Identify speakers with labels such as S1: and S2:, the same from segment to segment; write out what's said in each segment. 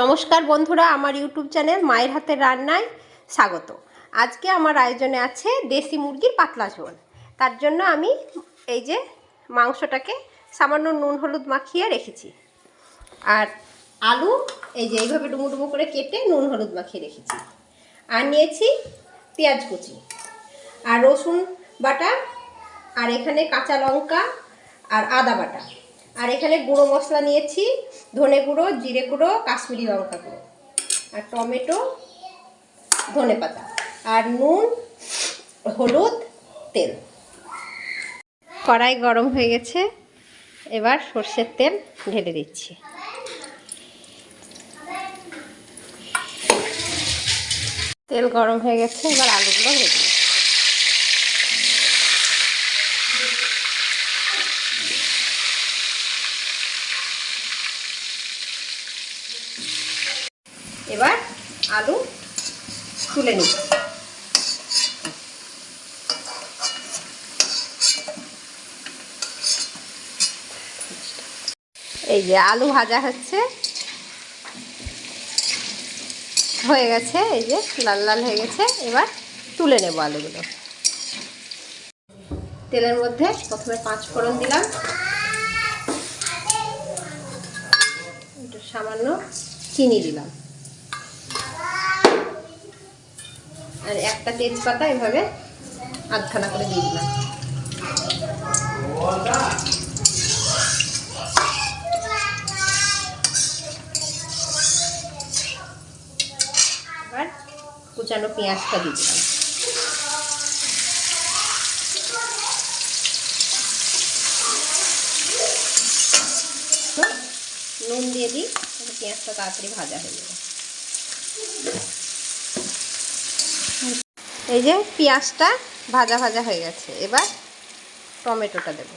S1: নমস্কার বন্ধুরা, আমার ইউটিউব চ্যানেল মায়ের হাতের রান্নায় স্বাগত। আজকে আমার আয়োজনে আছে দেশি মুরগির পাতলা ঝোল। তার জন্য আমি এই যে মাংসটাকে সামান্য নুন হলুদ মাখিয়ে রেখেছি, আর আলু এই যে এইভাবে ডুমো ডুমো করে কেটে নুন হলুদ মাখিয়ে রেখেছি, আর নিয়েছি পেঁয়াজ কুচি আর রসুন বাটা, আর এখানে কাঁচা লঙ্কা আর আদা বাটা, আর এখানে গুঁড়ো মশলা নিয়েছি ধনে গুঁড়ো, জিরে গুঁড়ো, কাশ্মীরি লঙ্কা গুঁড়ো, আর টমেটো, ধনে পাতা, আর নুন, হলুদ, তেল। কড়াই গরম হয়ে গেছে, এবার সর্ষের তেল ঢেলে দিচ্ছি। তেল গরম হয়ে গেছে, এবার আলুগুলো ভেজে দিচ্ছি। এবার আলু তুলে নিচ্ছি। এই যে আলু ভাজা হচ্ছে, হয়ে গেছে, এই যে লাল লাল হয়ে গেছে। এবার তুলে নেব আলুগুলো। তেলের মধ্যে প্রথমে 5 ফোড়ন দিলাম, একটু সামান্য চিনি দিলাম, আর একটা তেজপাতা এভাবে আধখানা করে দিয়ে দিলাম। এবার কুচানো পেঁয়াজটা দিয়ে দিলাম। নুন দিয়ে দিই, পেঁয়াজটা তাড়াতাড়ি ভাজা হয়ে যাবে। এই যে পেঁয়াজটা ভাজা ভাজা হয়ে গেছে, এবার টমেটোটা দেব।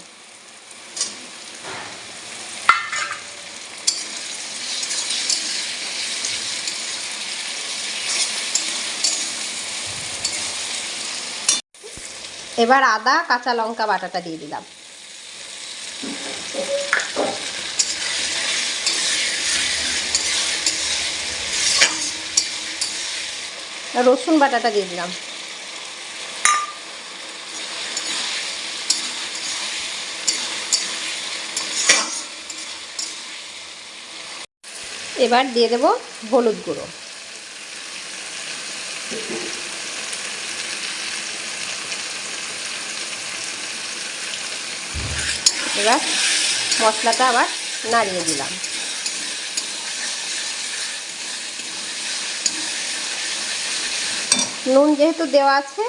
S1: এবার আদা কাঁচা লঙ্কা বাটাটা দিয়ে দিলাম। রসুন বাটাটা দিয়ে দিলাম। এবার দিয়ে দেব হলুদ গুঁড়ো। এবার মশলাটা আবার নাড়িয়ে দিলাম। নুন যেহেতু দেওয়া আছে,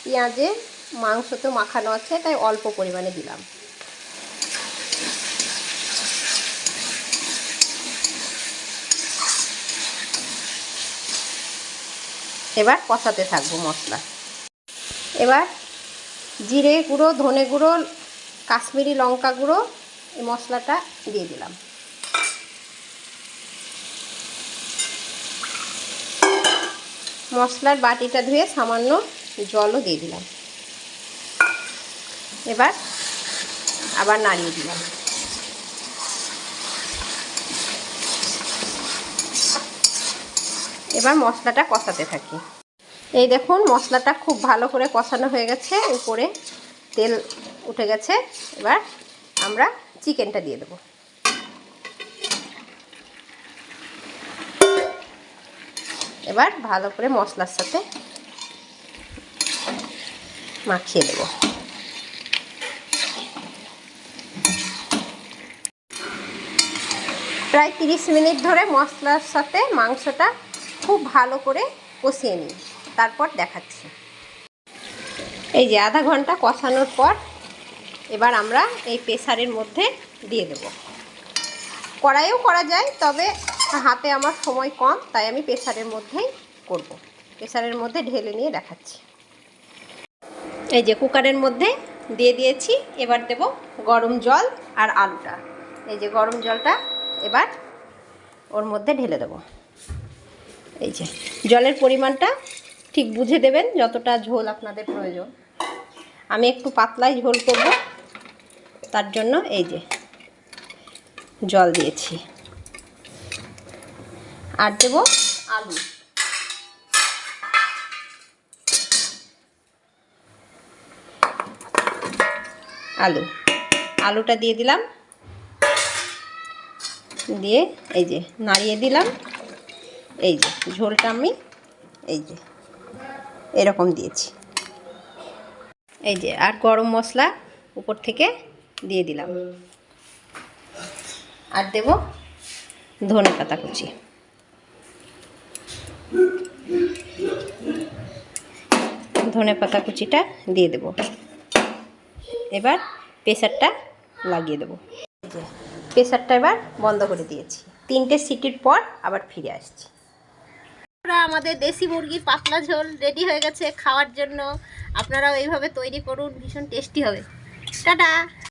S1: পেঁয়াজে মাংসতেও মাখানো আছে, তাই অল্প পরিমাণে দিলাম। এবার কষাতে থাকবো মশলা। এবার জিরে গুঁড়ো, ধনে গুঁড়ো, কাশ্মীরি লঙ্কা গুঁড়ো, এই মশলাটা দিয়ে দিলাম। মশলার বাটিটা ধুয়ে সামান্য জলও দিয়ে দিলাম। এবার আবার নাড়িয়ে দিলাম। এবার মশলাটা কষাতে থাকি। এই দেখুন মশলাটা খুব ভালো করে কষানো হয়ে গেছে, উপরে তেল উঠে গেছে। এবার আমরা চিকেনটা দিয়ে দেবো। এবার ভালো করে মশলার সাথে মাখিয়ে দেব। প্রায় 30 মিনিট ধরে মশলার সাথে মাংসটা খুব ভালো করে কষিয়ে নিই, তারপর দেখাচ্ছি। এই যে আধা ঘন্টা কষানোর পর এবার আমরা এই প্রেসারের মধ্যে দিয়ে দেব। কড়াইও করা যায়, তবে হাতে আমার সময় কম, তাই আমি প্রেসারের মধ্যেই করব। প্রেসারের মধ্যে ঢেলে নিয়ে দেখাচ্ছি। এই যে কুকারের মধ্যে দিয়ে দিয়েছি। এবার দেব গরম জল আর আলুটা। এই যে গরম জলটা এবার ওর মধ্যে ঢেলে দেব। এই যে জলের পরিমাণটা ঠিক বুঝে দেবেন, যতটা ঝোল আপনাদের প্রয়োজন। আমি একটু পাতলাই ঝোল করব, তার জন্য এই যে জল দিয়েছি। আর দেব আলু। আলুটা দিয়ে দিলাম, দিয়ে এই যে নাড়িয়ে দিলাম। এই যে ঝোলটা আমি এই যে এরকম দিয়েছি। এই যে আর গরম মশলা উপর থেকে দিয়ে দিলাম, আর দেব ধনে পাতা কুচি। ধনে পাতা কুচিটা দিয়ে দেব। এবার প্রেসারটা লাগিয়ে দেবো। প্রেসারটা এবার বন্ধ করে দিয়েছি। 3টে সিটির পর আবার ফিরে আসছি। আমাদের দেশি মুরগির পাতলা ঝোল রেডি হয়ে গেছে খাওয়ার জন্য। আপনারাও এইভাবে তৈরি করুন, ভীষণ টেস্টি হবে। টাটা।